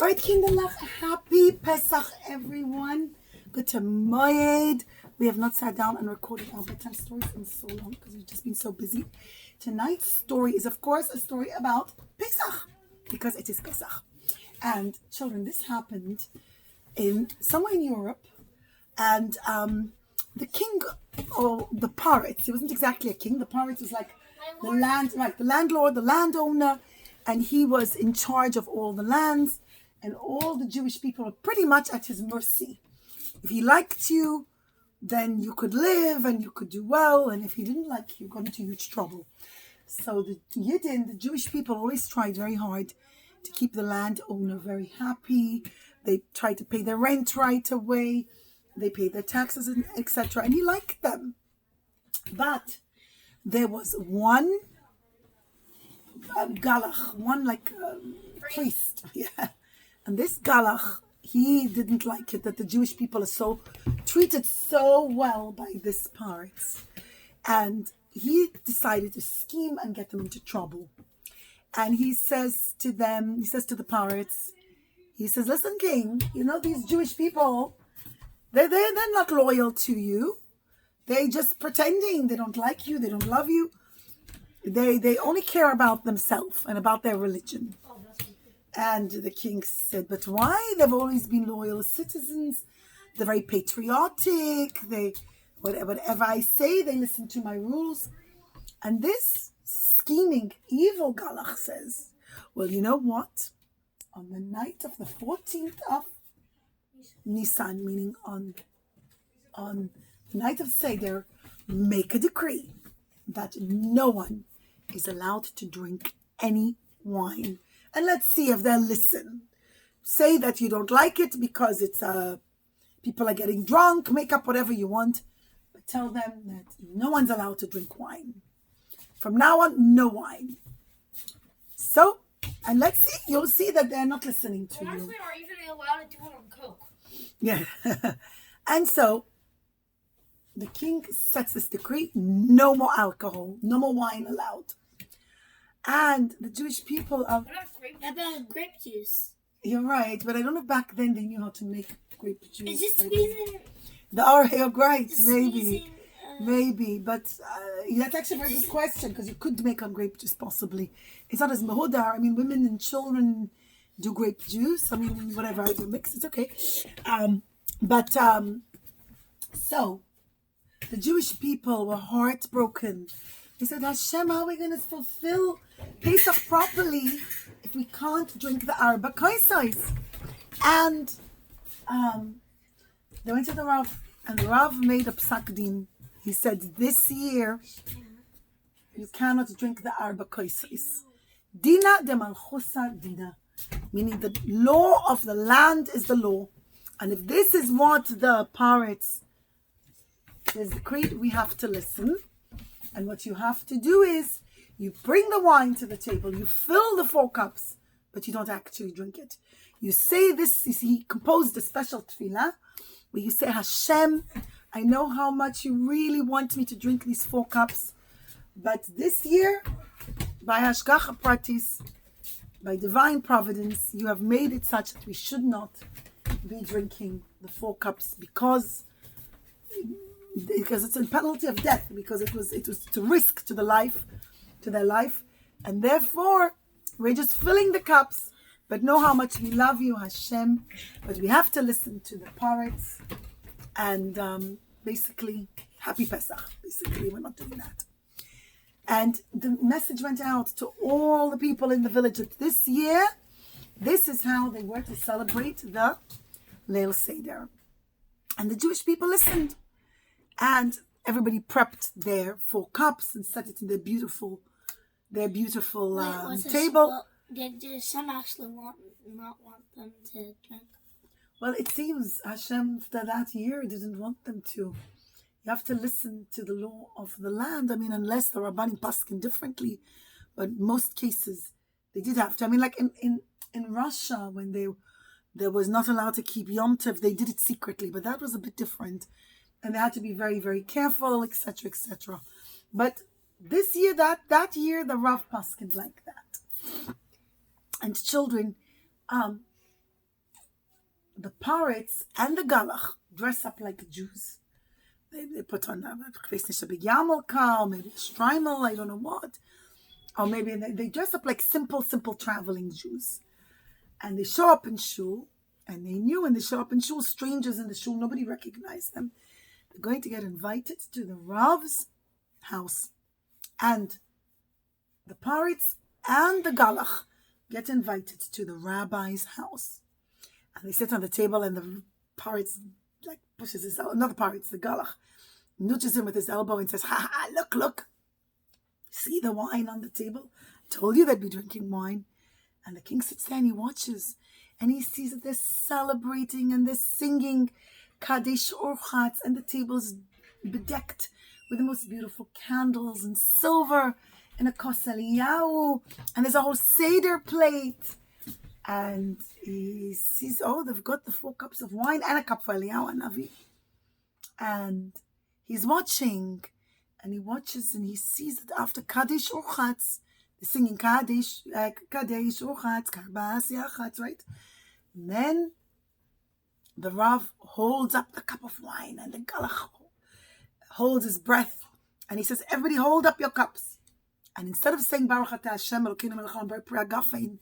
All right, Kinderlach, happy Pesach, everyone. Good to Moed. We have not sat down and recorded our bedtime stories in so long because we've just been so busy. Tonight's story is, of course, a story about Pesach because it is Pesach. And children, this happened somewhere in Europe, and the king, or the pirates, he wasn't exactly a king. The pirates was like the landlord, the landowner, and he was in charge of all the lands, and all the Jewish people were pretty much at his mercy. If he liked you, then you could live and you could do well, and if he didn't like you, you got into huge trouble. So the Yidden, the Jewish people, always tried very hard to keep the landowner very happy. They tried to pay their rent right away. They paid their taxes, etc. And he liked them. But there was one galach, priest. Yeah. And this galach, he didn't like it that the Jewish people are treated so well by this pirates. And he decided to scheme and get them into trouble. And he says to the pirates, he says, listen, king, these Jewish people, they're not loyal to you. They just pretending. They don't like you. They don't love you. They only care about themselves and about their religion. And the king said, but why? They've always been loyal citizens. They're very patriotic. Whatever I say, they listen to my rules. And this scheming, evil galach says, well, you know what? On the night of the 14th of Nisan, meaning on the night of Seder, make a decree that no one is allowed to drink any wine. And let's see if they'll listen. Say that you don't like it because it's people are getting drunk, make up whatever you want, but tell them that no one's allowed to drink wine. From now on, no wine. So, and let's see, you'll see that they're not listening to you. Honestly, are even allowed to do it on Coke? Yeah. And so, the king sets this decree, no more alcohol, no more wine allowed. And the Jewish people are... What about grape juice? You're right, but I don't know, back then they knew how to make grape juice. Is it squeezing? You're right, maybe. But that's actually a very good question, because you could make on grape juice, possibly. It's not as mahudar. I mean, women and children do grape juice. I mean, whatever, I do mix, it's okay. So, the Jewish people were heartbroken. They said, Hashem, how are we going to fulfill Pesach properly if we can't drink the Arba Kaisais? And they went to the Rav, and the Rav made a psak din. He said, this year, you cannot drink the Arba Kaisais. Dina de Malchusa Dina, meaning the law of the land is the law. And if this is what the pirates is decreed, we have to listen. And what you have to do is, you bring the wine to the table, you fill the 4 cups, but you don't actually drink it. You say this, he composed a special tefillah, where you say, Hashem, I know how much you really want me to drink these 4 cups, but this year, by Hashgacha Pratis, by divine providence, you have made it such that we should not be drinking the 4 cups because it's a penalty of death, because it was to risk to their life, and therefore we're just filling the cups, but know how much we love you, Hashem, but we have to listen to the pirates, and basically, happy Pesach. Basically, we're not doing that. And the message went out to all the people in the village that this year, this is how they were to celebrate the Leil Seder. And the Jewish people listened. And everybody prepped their 4 cups and set it in their beautiful table. Did Hashem actually not want them to drink? Well, it seems Hashem after that year didn't want them to. You have to listen to the law of the land. I mean, unless the Rabbanim paskin differently, but most cases they did have to. I mean, like in Russia, when they was not allowed to keep Yom Tov, they did it secretly, but that was a bit different. And they had to be very, very careful, etc., etc. But this year, that year, the Rav paskin like that. And children, the Poritz and the Galach dress up like Jews. They put on a big yarmulke, maybe a streimel, I don't know what. Or maybe they dress up like simple traveling Jews. And they show up in shul, and they knew when they show up in shul, strangers in the shul, nobody recognized them. They're going to get invited to the Rav's house. And the Paritz and the Galach get invited to the rabbi's house. And they sit on the table, and the Paritz like pushes his elbow, not the Paritz, the Galach, nudges him with his elbow and says, ha ha, look. See the wine on the table? I told you they'd be drinking wine. And the king sits there and he watches. And he sees that they're celebrating and they're singing Kadesh Orchatz, and the table's bedecked with the most beautiful candles and silver and a kos eliyahu, and there's a whole seder plate. And he sees, they've got the 4 cups of wine and a cup for Eliyahu and Navi. And he's watching, and he watches, and he sees that after Kadesh Orchatz, they're singing Kadesh Orchatz, Karbas Yachatz, right? And then the Rav holds up the cup of wine, and the Galach holds his breath, and he says, everybody hold up your cups. And instead of saying Baruch Atah Hashem Elokeinu melech haolam b'rei agafein,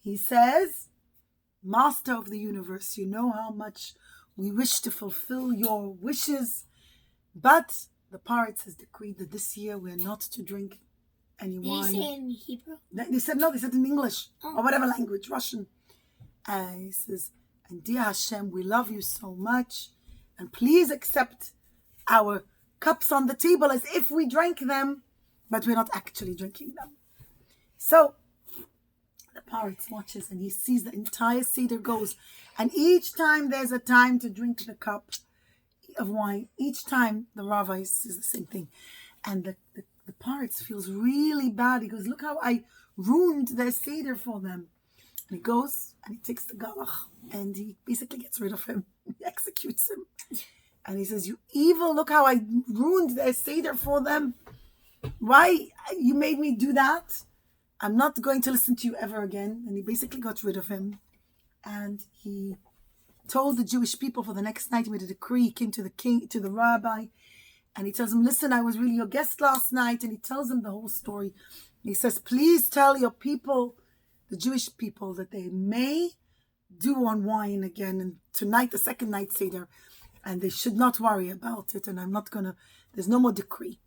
he says, Master of the universe, you know how much we wish to fulfill your wishes, but the Paritz has decreed that this year we're not to drink any wine. Did he say in Hebrew? They said no, they said in English, or whatever language, Russian. And he says, and dear Hashem, we love you so much, and please accept our cups on the table as if we drank them, but we're not actually drinking them. So the Paritz watches, and he sees the entire Seder goes, and each time there's a time to drink the cup of wine, each time the Rabbi says the same thing. And the Paritz feels really bad. He goes, look how I ruined their Seder for them. And he goes and he takes the Galach and he basically gets rid of him. He executes him. And he says, you evil, look how I ruined their Seder for them. Why you made me do that? I'm not going to listen to you ever again. And he basically got rid of him. And he told the Jewish people for the next night, he made a decree, he came to the king, to the rabbi, and he tells him, listen, I was really your guest last night. And he tells him the whole story. He says, please tell your people, the Jewish people, that they may do on wine again. And tonight, the second night Seder, and they should not worry about it. And I'm not going to, there's no more decree.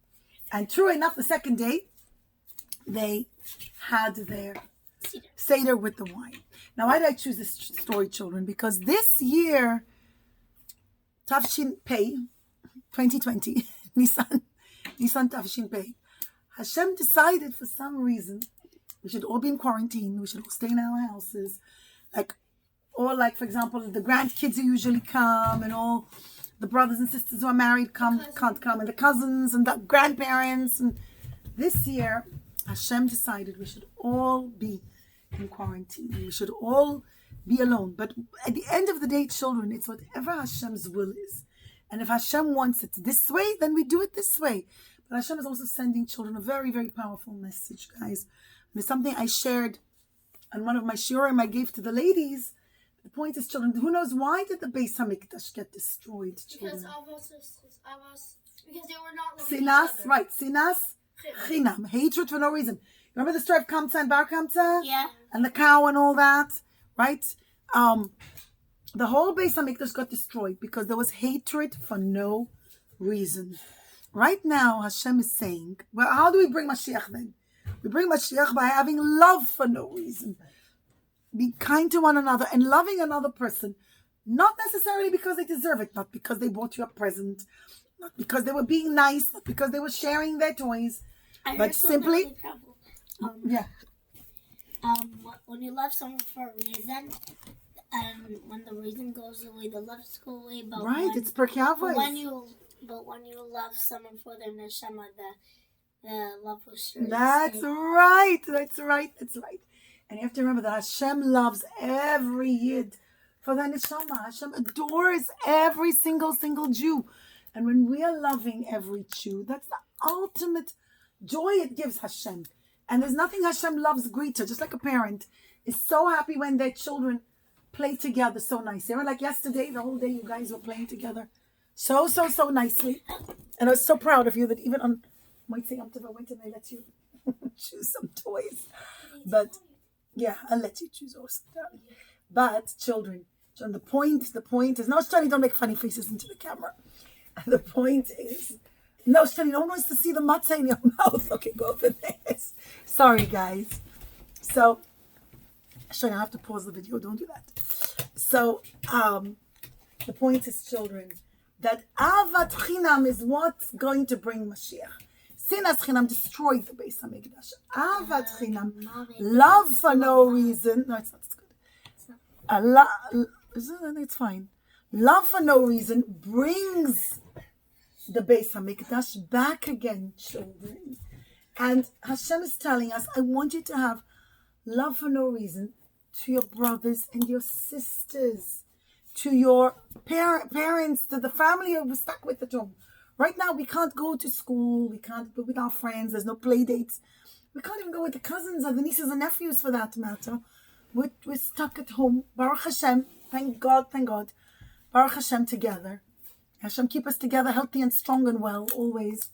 And true enough, the second day, they had their Seder with the wine. Now, why did I choose this story, children? Because this year, Tafshin Pei, 2020, Nisan Tafshin Pei, Hashem decided for some reason we should all be in quarantine. We should all stay in our houses. Like, for example, the grandkids who usually come, and all the brothers and sisters who are married can't come, and the cousins and the grandparents. And this year, Hashem decided we should all be in quarantine. We should all be alone. But at the end of the day, children, it's whatever Hashem's will is. And if Hashem wants it this way, then we do it this way. But Hashem is also sending children a very, very powerful message, guys. And it's something I shared on one of my shiurim I gave to the ladies. The point is, children, who knows why did the Beis Hamikdash get destroyed, children? Because they were not loving Sinas, each other. right. Sinas, chinam. Hatred for no reason. Remember the story of Kamsa and Bar Kamsa? Yeah. And the cow and all that, right? The whole Beis Hamikdash got destroyed because there was hatred for no reason. Right now, Hashem is saying, well, how do we bring Mashiach then? We bring Mashiach by having love for no reason. Be kind to one another and loving another person, not necessarily because they deserve it, not because they bought you a present, not because they were being nice, not because they were sharing their toys, but simply, when you love someone for a reason, and when the reason goes away, the loves go away. But right, it's Pirkei Avos. But when you love someone for their neshama, the love will surely That's stay. right. That's right. And you have to remember that Hashem loves every Yid for their neshama. Hashem adores every single Jew. And when we are loving every Jew, that's the ultimate joy it gives Hashem. And there's nothing Hashem loves greater, just like a parent is so happy when their children play together so nice. They were like yesterday, the whole day you guys were playing together so nicely. And I was so proud of you that even on Motzei Yom Tov I went and I let you choose some toys. But yeah, I'll let you choose also. But children, the point is, no, Shani, don't make funny faces into the camera. The point is, no, Shani, no one wants to see the matzah in your mouth. Okay, go over there. Sorry, guys. So, Shani, I have to pause the video. Don't do that. So, the point is, children, that Avat Chinam is what's going to bring Mashiach. Sinas Chinam destroyed the Beis Hamikdash. Avat Chinam, love for no reason. No, it's not good. It's fine. Love for no reason brings the Beis Hamikdash back again, children. And Hashem is telling us, I want you to have love for no reason to your brothers and your sisters, to your parents, to the family who was stuck with at home. Right now, we can't go to school. We can't go with our friends. There's no play dates. We can't even go with the cousins or the nieces and nephews for that matter. We're stuck at home. Baruch Hashem. Thank God. Baruch Hashem together. Hashem keep us together, healthy and strong and well, always.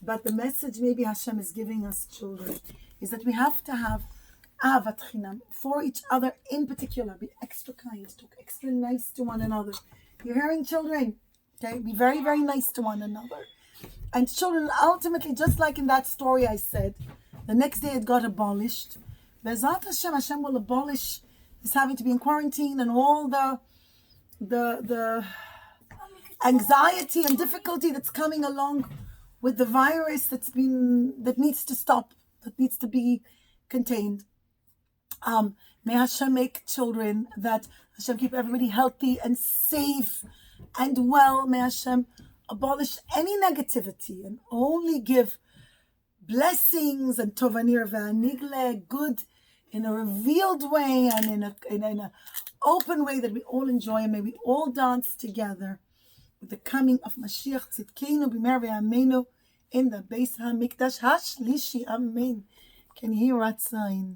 But the message maybe Hashem is giving us, children, is that we have to have avat chinam for each other in particular. Be extra kind, talk extra nice to one another. You're hearing, children? Okay, be very, very nice to one another. And children, ultimately, just like in that story I said, the next day it got abolished. Be'ezrat Hashem, Hashem will abolish this having to be in quarantine and all the anxiety and difficulty that's coming along with the virus that needs to stop, that needs to be contained. May Hashem make, children, that Hashem keep everybody healthy and safe and well. May Hashem abolish any negativity and only give blessings and tovanir v'anigle, good in a revealed way and in an open way that we all enjoy, and may we all dance together with the coming of Mashiach Tzidkeinu b'mer v'yameinu in the Beis HaMikdash Hashlishi. Amen. Can you hear Ratzain?